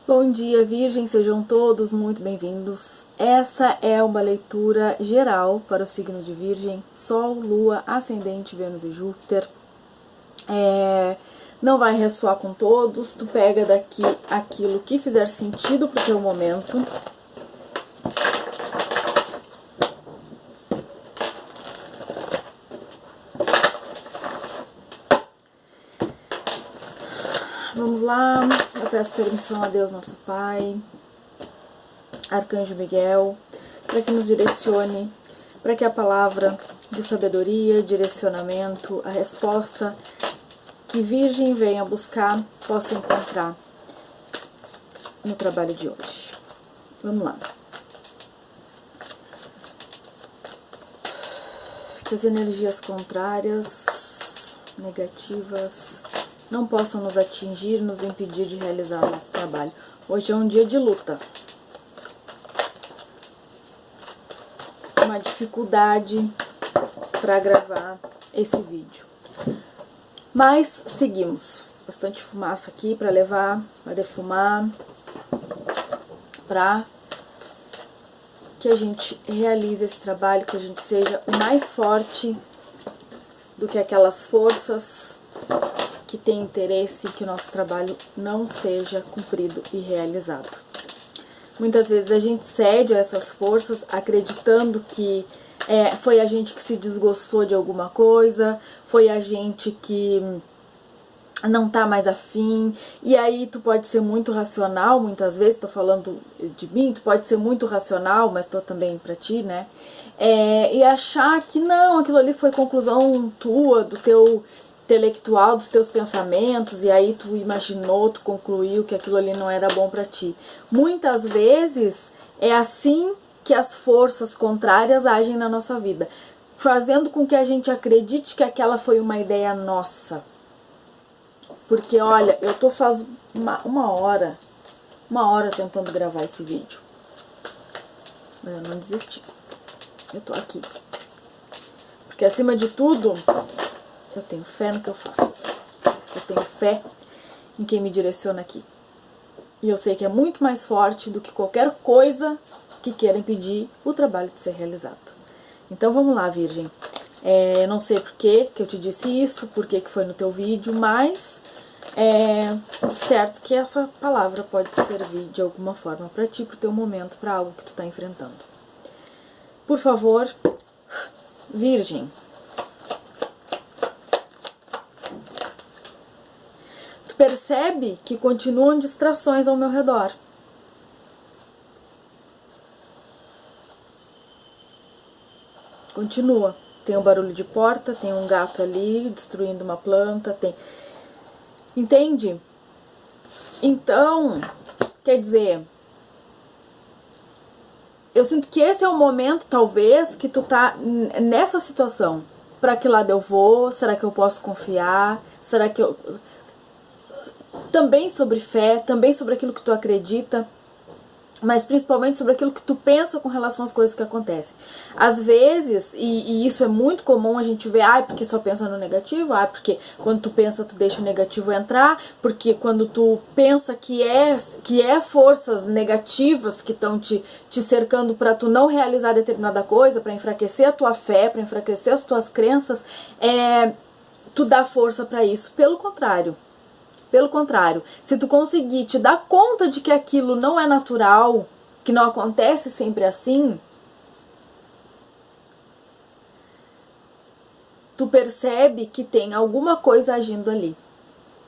Bom dia, Virgem, sejam todos muito bem-vindos. Essa é uma leitura geral para o signo de Virgem, Sol, Lua, Ascendente, Vênus e Júpiter. Não vai ressoar com todos, tu pega daqui aquilo que fizer sentido pro teu momento. Vamos lá, eu peço permissão a Deus, nosso Pai, Arcanjo Miguel, para que nos direcione, para que a palavra de sabedoria, direcionamento, a resposta que Virgem venha buscar, possa encontrar no trabalho de hoje. Vamos lá. Que as energias contrárias, negativas, não possam nos atingir, nos impedir de realizar o nosso trabalho. Hoje é um dia de luta. Uma dificuldade para gravar esse vídeo. Mas seguimos. Bastante fumaça aqui para levar, para defumar, para que a gente realize esse trabalho, que a gente seja o mais forte do que aquelas forças que têm interesse que o nosso trabalho não seja cumprido e realizado. Muitas vezes a gente cede a essas forças acreditando que foi a gente que se desgostou de alguma coisa, foi a gente que não tá mais afim, e aí tu pode ser muito racional, muitas vezes, tô falando de mim, tu pode ser muito racional, mas tô também pra ti, né, e achar que não, aquilo ali foi conclusão tua, do teu intelectual, dos teus pensamentos, e aí tu imaginou, tu concluiu que aquilo ali não era bom pra ti. Muitas vezes é assim que as forças contrárias agem na nossa vida, fazendo com que a gente acredite que aquela foi uma ideia nossa. Porque, olha, eu tô faz uma hora tentando gravar esse vídeo. Mas eu não desisti. Eu tô aqui. Porque, acima de tudo, eu tenho fé no que eu faço. Eu tenho fé em quem me direciona aqui. E eu sei que é muito mais forte do que qualquer coisa que queira impedir o trabalho de ser realizado. Então, vamos lá, Virgem. Eu não sei por que eu te disse isso, por que foi no teu vídeo, mas certo que essa palavra pode servir de alguma forma para ti, pro teu momento, para algo que tu tá enfrentando. Por favor, Virgem, tu percebe que continuam distrações ao meu redor. Continua. Tem um barulho de porta, tem um gato ali destruindo uma planta, tem... Entende? Então, quer dizer, eu sinto que esse é o momento, talvez, que tu tá nessa situação. Pra que lado eu vou? Será que eu posso confiar? Será que eu... Também sobre fé, também sobre aquilo que tu acredita, mas principalmente sobre aquilo que tu pensa com relação às coisas que acontecem. Às vezes, e isso é muito comum, a gente vê, porque só pensa no negativo, porque quando tu pensa, tu deixa o negativo entrar, porque quando tu pensa que é forças negativas que estão te cercando para tu não realizar determinada coisa, para enfraquecer a tua fé, para enfraquecer as tuas crenças, tu dá força para isso. Pelo contrário, se tu conseguir te dar conta de que aquilo não é natural, que não acontece sempre assim, tu percebe que tem alguma coisa agindo ali.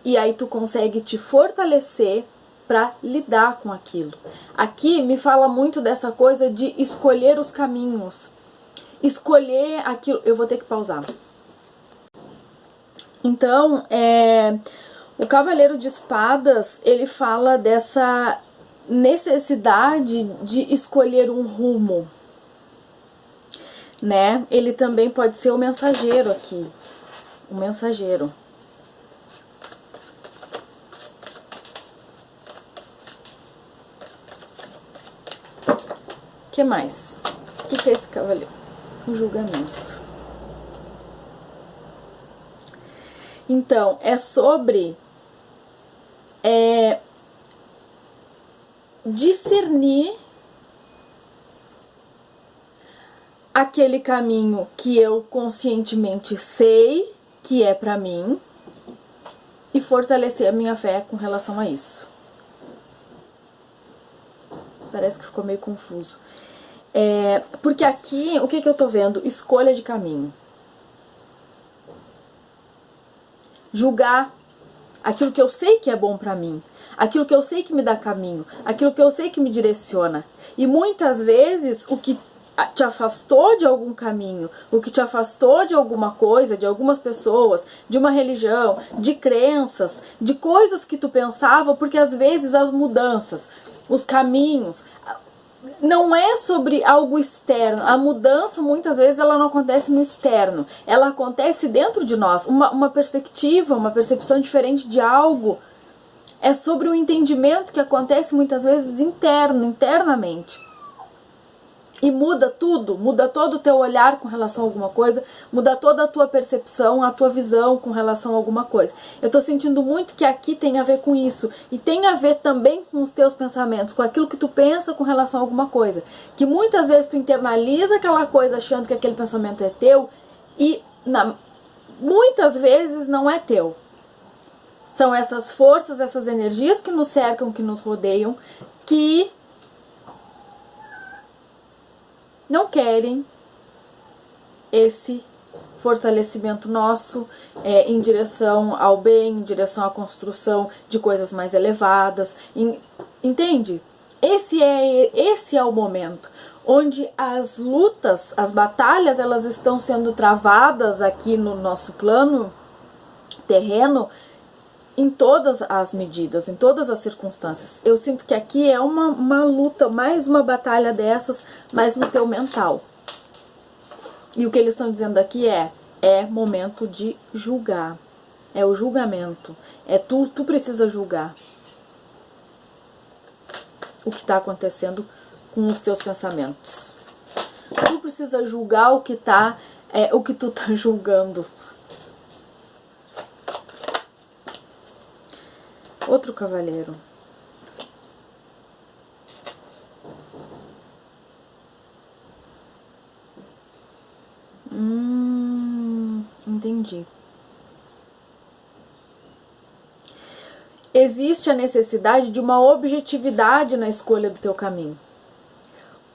E aí tu consegue te fortalecer para lidar com aquilo. Aqui me fala muito dessa coisa de escolher os caminhos. Escolher aquilo... Eu vou ter que pausar. Então, o Cavaleiro de Espadas, ele fala dessa necessidade de escolher um rumo, né? Ele também pode ser o mensageiro aqui, o mensageiro. O que mais? O que é esse cavaleiro? Um julgamento. Então, é sobre discernir aquele caminho que eu conscientemente sei que é pra mim e fortalecer a minha fé com relação a isso. Parece que ficou meio confuso. Porque aqui, o que eu tô vendo? Escolha de caminho. Julgar aquilo que eu sei que é bom pra mim, aquilo que eu sei que me dá caminho, aquilo que eu sei que me direciona. E muitas vezes o que te afastou de algum caminho, o que te afastou de alguma coisa, de algumas pessoas, de uma religião, de crenças, de coisas que tu pensava, porque às vezes as mudanças, os caminhos, não é sobre algo externo. A mudança, muitas vezes, ela não acontece no externo. Ela acontece dentro de nós. Uma perspectiva, uma percepção diferente de algo. É sobre o entendimento que acontece, muitas vezes, internamente. E muda tudo, muda todo o teu olhar com relação a alguma coisa, muda toda a tua percepção, a tua visão com relação a alguma coisa. Eu tô sentindo muito que aqui tem a ver com isso. E tem a ver também com os teus pensamentos, com aquilo que tu pensa com relação a alguma coisa. Que muitas vezes tu internaliza aquela coisa achando que aquele pensamento é teu e muitas vezes não é teu. São essas forças, essas energias que nos cercam, que nos rodeiam, que não querem esse fortalecimento nosso em direção ao bem, em direção à construção de coisas mais elevadas. Entende? Esse é o momento onde as lutas, as batalhas, elas estão sendo travadas aqui no nosso plano terreno, em todas as medidas, em todas as circunstâncias. Eu sinto que aqui é uma luta, mais uma batalha dessas, mas no teu mental. E o que eles estão dizendo aqui é momento de julgar. É o julgamento. Tu precisa julgar o que está acontecendo com os teus pensamentos. Tu precisa julgar o que tu tá julgando. Outro cavaleiro. Entendi. Existe a necessidade de uma objetividade na escolha do teu caminho.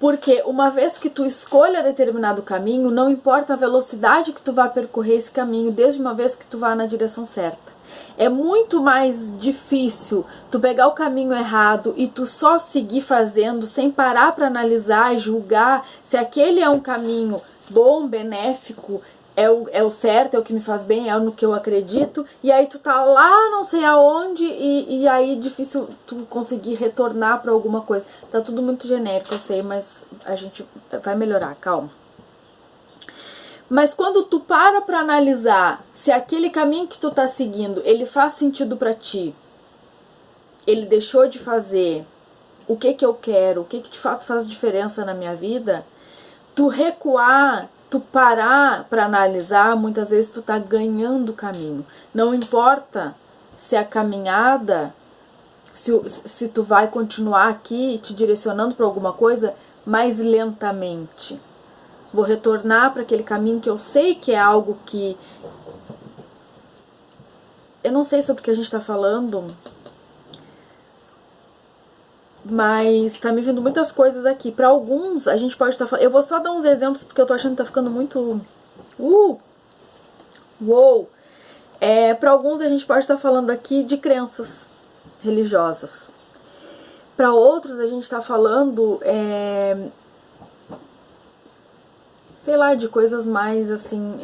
Porque uma vez que tu escolha determinado caminho, não importa a velocidade que tu vai percorrer esse caminho, desde uma vez que tu vá na direção certa. É muito mais difícil tu pegar o caminho errado e tu só seguir fazendo sem parar para analisar e julgar se aquele é um caminho bom, benéfico, é o certo, é o que me faz bem, é no que eu acredito, e aí tu tá lá não sei aonde e aí difícil tu conseguir retornar para alguma coisa. Tá tudo muito genérico, eu sei, mas a gente vai melhorar, calma. Mas quando tu para analisar se aquele caminho que tu tá seguindo, ele faz sentido pra ti, ele deixou de fazer o que eu quero, o que de fato faz diferença na minha vida, tu recuar, tu parar pra analisar, muitas vezes tu tá ganhando o caminho. Não importa se a caminhada, se tu vai continuar aqui te direcionando pra alguma coisa mais lentamente. Vou retornar para aquele caminho que eu sei que é algo que... Eu não sei sobre o que a gente está falando, mas tá me vindo muitas coisas aqui. Para alguns, a gente pode estar falando... Eu vou só dar uns exemplos, porque eu tô achando que tá ficando muito... Uou! Para alguns, a gente pode estar falando aqui de crenças religiosas. Para outros, a gente está falando... sei lá, de coisas mais assim,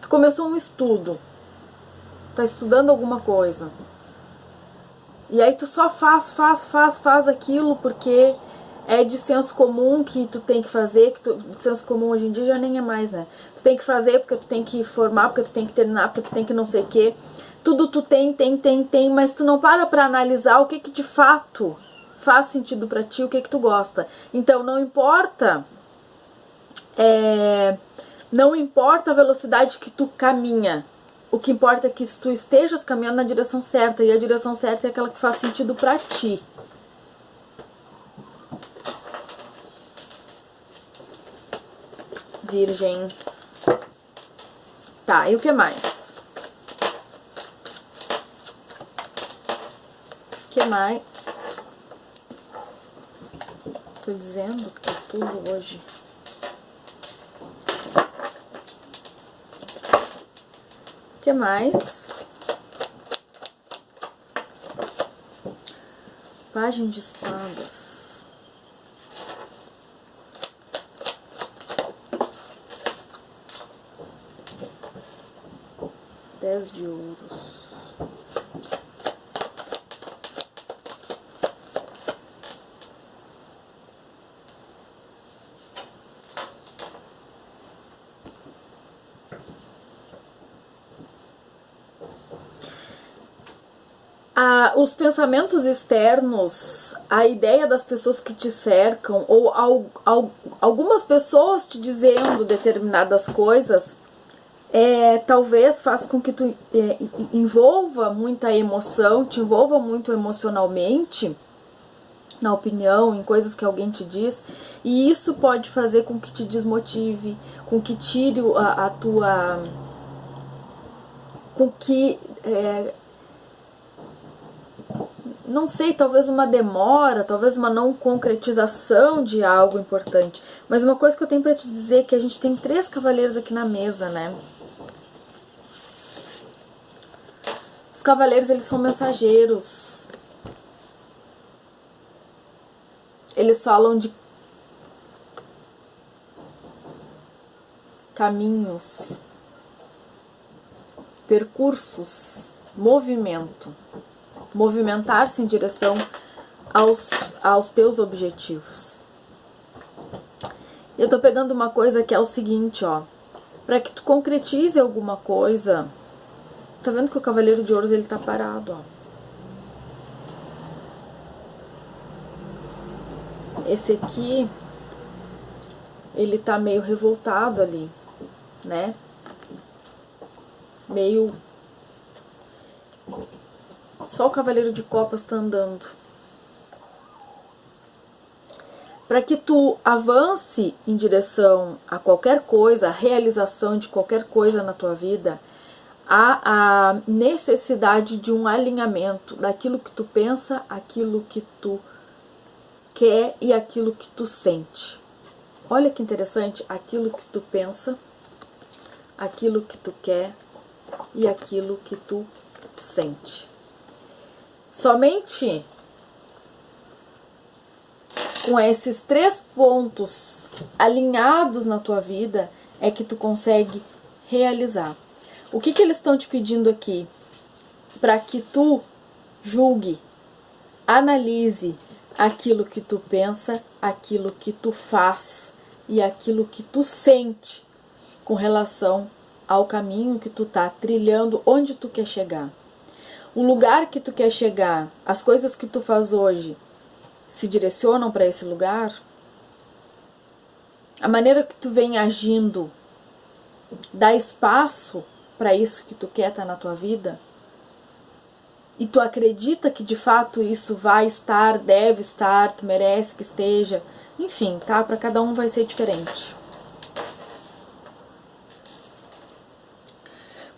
tu começou um estudo, tá estudando alguma coisa, e aí tu só faz aquilo porque é de senso comum que tu tem que fazer, de senso comum hoje em dia já nem é mais, né? Tu tem que fazer porque tu tem que formar, porque tu tem que terminar, porque tu tem que não sei o que. Tudo tu tem, mas tu não para analisar o que de fato faz sentido pra ti, o que tu gosta. Então não importa a velocidade que tu caminha, o que importa é que tu estejas caminhando na direção certa, e a direção certa é aquela que faz sentido pra ti. Virgem. Tá, e o que mais? O que mais? Tô dizendo que tá tudo hoje. O que mais? Página de espadas. 10 de ouros. Os pensamentos externos, a ideia das pessoas que te cercam, ou algumas pessoas te dizendo determinadas coisas, talvez faça com que tu envolva muita emoção, te envolva muito emocionalmente, na opinião, em coisas que alguém te diz, e isso pode fazer com que te desmotive, com que tire a tua... com que... não sei, talvez uma demora, talvez uma não concretização de algo importante. Mas uma coisa que eu tenho pra te dizer é que a gente tem 3 cavaleiros aqui na mesa, né? Os cavaleiros, eles são mensageiros. Eles falam de caminhos, percursos, movimento. Movimentar-se em direção aos teus objetivos. Eu tô pegando uma coisa que é o seguinte, ó. Pra que tu concretize alguma coisa... Tá vendo que o Cavaleiro de Ouros, ele tá parado, ó. Esse aqui, ele tá meio revoltado ali, né? Meio... Só o Cavaleiro de Copas tá andando. Para que tu avance em direção a qualquer coisa, a realização de qualquer coisa na tua vida, há a necessidade de um alinhamento daquilo que tu pensa, aquilo que tu quer e aquilo que tu sente. Olha que interessante, aquilo que tu pensa, aquilo que tu quer e aquilo que tu sente. Somente com esses 3 pontos alinhados na tua vida é que tu consegue realizar. O que eles estão te pedindo aqui? Para que tu julgue, analise aquilo que tu pensa, aquilo que tu faz e aquilo que tu sente com relação ao caminho que tu tá trilhando, onde tu quer chegar. O lugar que tu quer chegar, as coisas que tu faz hoje, se direcionam para esse lugar? A maneira que tu vem agindo dá espaço para isso que tu quer estar na tua vida? E tu acredita que de fato isso vai estar, deve estar, tu merece que esteja? Enfim, tá? Para cada um vai ser diferente.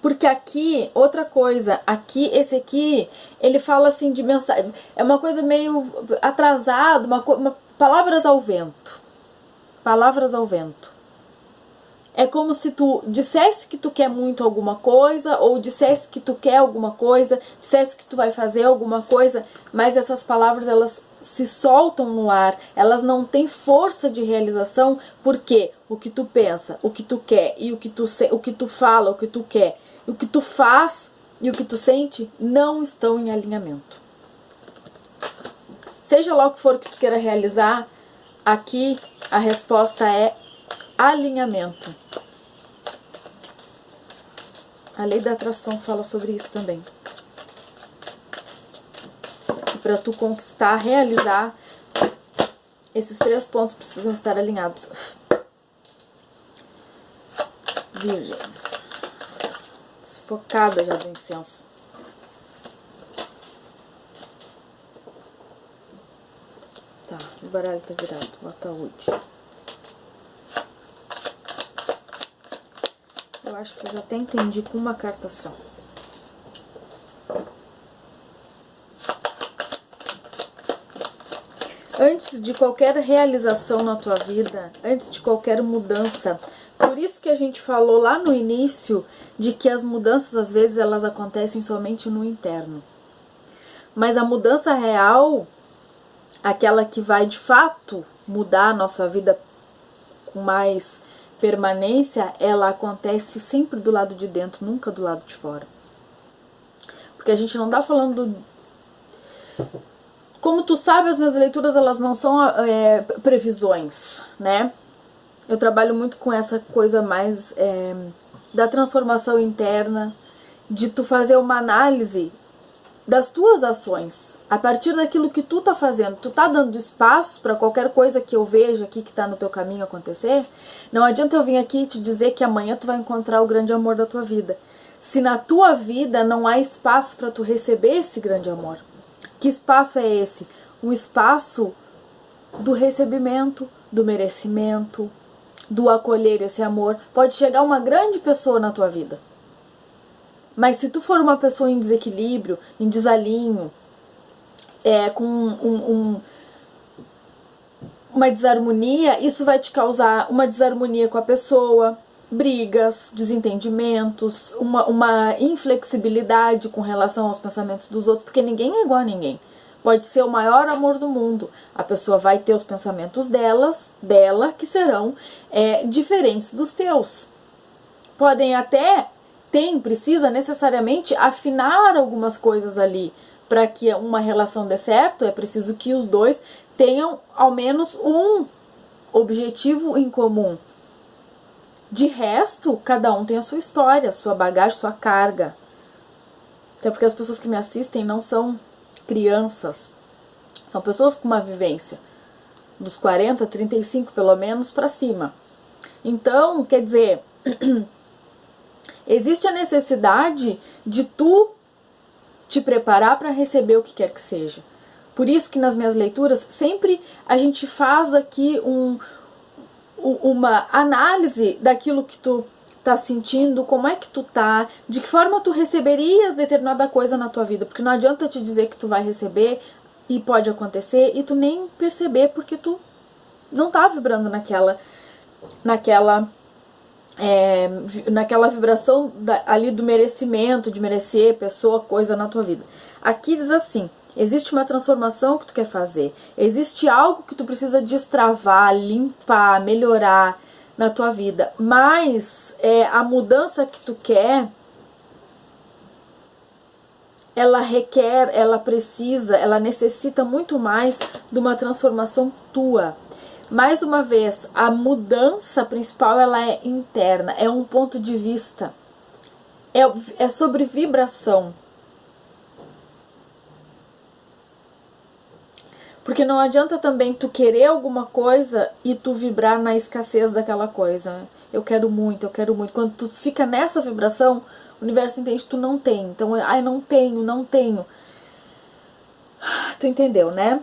Porque aqui, outra coisa, aqui, esse aqui, ele fala assim de mensagem, é uma coisa meio atrasado, palavras ao vento. Palavras ao vento. É como se tu dissesse que tu quer muito alguma coisa, ou dissesse que tu quer alguma coisa, dissesse que tu vai fazer alguma coisa, mas essas palavras, elas se soltam no ar, elas não têm força de realização, porque o que tu pensa, o que tu quer, e o que tu fala, o que tu quer, o que tu faz e o que tu sente não estão em alinhamento. Seja lá o que for que tu queira realizar, aqui a resposta é alinhamento. A lei da atração fala sobre isso também. Para tu conquistar, realizar, esses 3 pontos precisam estar alinhados. sufocada já do incenso. Tá, o baralho tá virado, o ataúde. Eu acho que eu já até entendi com uma carta só. Antes de qualquer realização na tua vida, antes de qualquer mudança, por isso que a gente falou lá no início de que as mudanças, às vezes, elas acontecem somente no interno. Mas a mudança real, aquela que vai de fato mudar a nossa vida com mais permanência, ela acontece sempre do lado de dentro, nunca do lado de fora. Porque a gente não tá falando... Como tu sabe, as minhas leituras, elas não são previsões, né? Eu trabalho muito com essa coisa mais da transformação interna, de tu fazer uma análise das tuas ações. A partir daquilo que tu tá fazendo, tu tá dando espaço para qualquer coisa que eu veja aqui que tá no teu caminho acontecer. Não adianta eu vir aqui e te dizer que amanhã tu vai encontrar o grande amor da tua vida, se na tua vida não há espaço para tu receber esse grande amor. Que espaço é esse? Um espaço do recebimento, do merecimento, do acolher esse amor. Pode chegar uma grande pessoa na tua vida, mas se tu for uma pessoa em desequilíbrio, em desalinho, com uma desarmonia, isso vai te causar uma desarmonia com a pessoa, brigas, desentendimentos, uma inflexibilidade com relação aos pensamentos dos outros, porque ninguém é igual a ninguém. Pode ser o maior amor do mundo, a pessoa vai ter os pensamentos dela, que serão diferentes dos teus. Podem até, precisa necessariamente afinar algumas coisas ali. Para que uma relação dê certo, é preciso que os dois tenham ao menos um objetivo em comum. De resto, cada um tem a sua história, sua bagagem, sua carga. Até porque as pessoas que me assistem não são crianças. São pessoas com uma vivência dos 40, 35 pelo menos para cima. Então, quer dizer, existe a necessidade de tu te preparar para receber o que quer que seja. Por isso que nas minhas leituras sempre a gente faz aqui uma análise daquilo que tu tá sentindo, como é que tu tá, de que forma tu receberias determinada coisa na tua vida, porque não adianta te dizer que tu vai receber e pode acontecer e tu nem perceber porque tu não tá vibrando naquela vibração ali do merecimento, de merecer pessoa, coisa na tua vida. Aqui diz assim, existe uma transformação que tu quer fazer, existe algo que tu precisa destravar, limpar, melhorar na tua vida, mas a mudança que tu quer, ela requer, ela precisa, ela necessita muito mais de uma transformação tua. Mais uma vez, a mudança principal, ela é interna, é um ponto de vista, é sobre vibração. Porque não adianta também tu querer alguma coisa e tu vibrar na escassez daquela coisa. Eu quero muito, eu quero muito. Quando tu fica nessa vibração, o universo entende que tu não tem. Então, não tenho. Tu entendeu, né?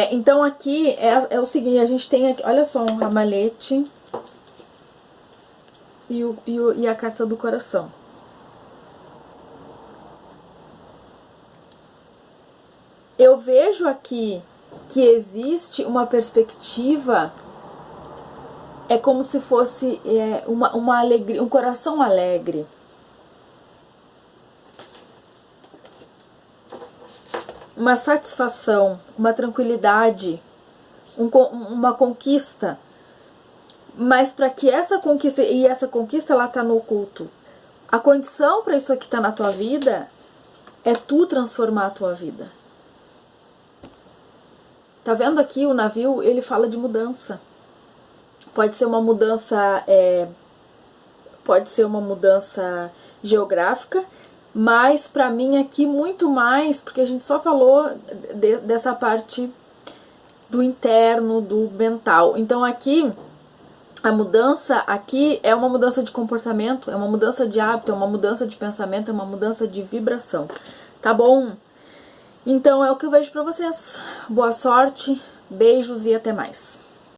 Então aqui é o seguinte, a gente tem aqui, olha só, um ramalhete e a carta do coração. Eu vejo aqui que existe uma perspectiva, é como se fosse uma alegria, um coração alegre. Uma satisfação, uma tranquilidade, uma conquista. Mas para que essa conquista ela tá no oculto. A condição para isso aqui tá na tua vida é tu transformar a tua vida. Tá vendo aqui o navio? Ele fala de mudança. Pode ser uma mudança, geográfica, mas pra mim aqui muito mais, porque a gente só falou dessa parte do interno, do mental. Então aqui A mudança aqui é uma mudança de comportamento, é uma mudança de hábito, é uma mudança de pensamento, é uma mudança de vibração, tá bom? Então é o que eu vejo pra vocês. Boa sorte, beijos e até mais.